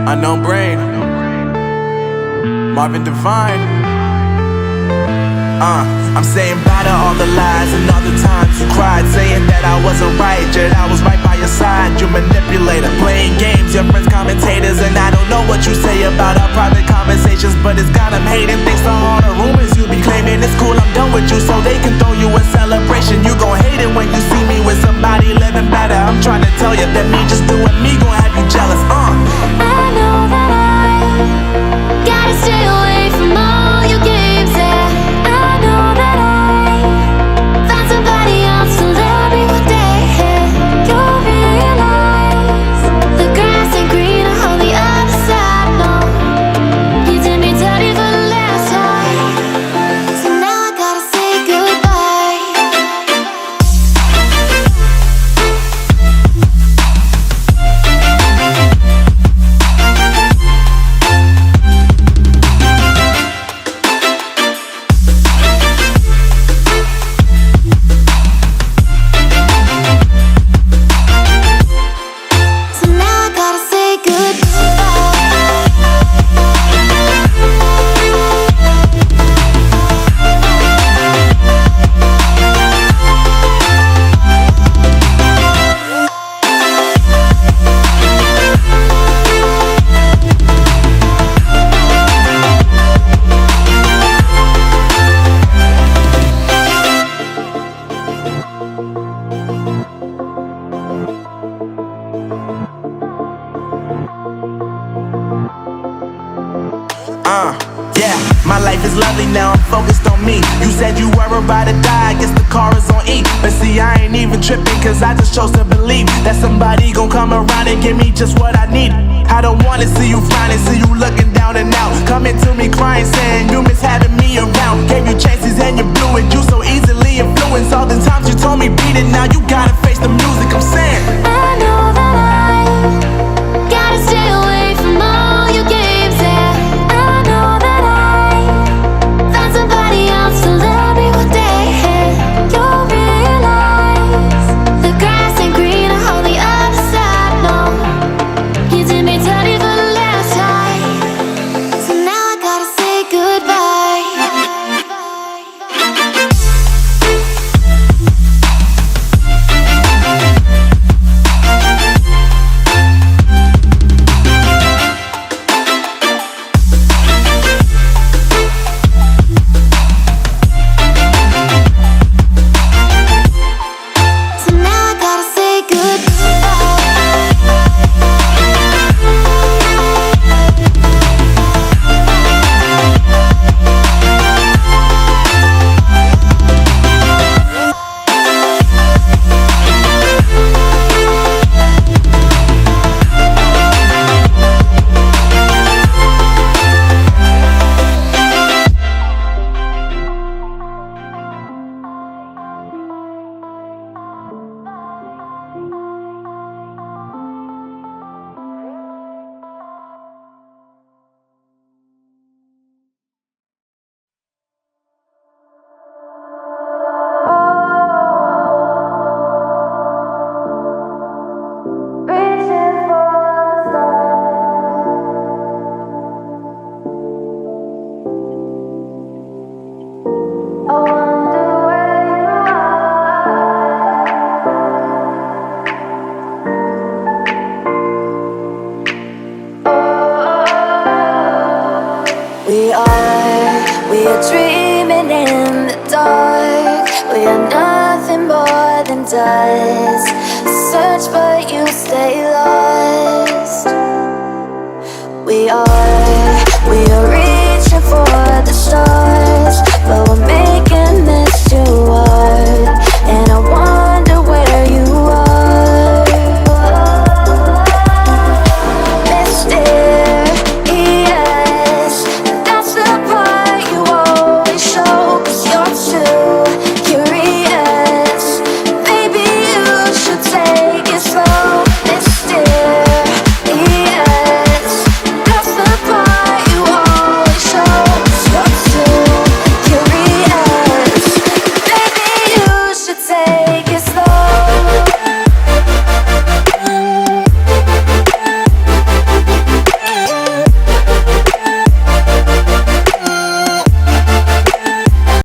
Unknown Brain, Marvin Devine. I'm saying bye to all the lies and all the times you cried, saying that I wasn't right, yet I was right by your side. You manipulator, playing games, your friends commentators, and I don't know what you say about our private conversations, but it's got them hating. Thanks to all the rumors you be claiming. It's cool, I'm done with you, so they can throw you a celebration. You gon' hate it when you see me with somebody living better. I'm trying to tell you that me just doing me gon' have you jealous. I know that I gotta stay away from all your games, yeah. I know that I found somebody else to love me one day. You'll realize the grass ain't greener on the other side, no. You did me dirty for the last time, so now I gotta say goodbye. So now I gotta say goodbye. Yeah, my life is lovely now, I'm focused on me. You said you were about to die, I guess the car is on E. But see, I ain't even tripping, cause I just chose to believe that somebody gon' come around and give me just what I need. I don't wanna see you frowning, see you looking down and out, coming to me crying, saying you miss having me around. Gave you chances and you blew it, you so easily influenced. All the times you told me beat it, now you gotta face the music. I'm saying I know that I gotta stay away from all your games, yeah. I know that I found somebody else to love me one day. You'll realize the grass ain't greener on the other side, no. You did me dirty for the last time, so now I gotta say goodbye. So now I gotta say goodbye. Reaching for the stars. I wonder where you are. We are dreaming in the dark. We are nothing more than dust. Search for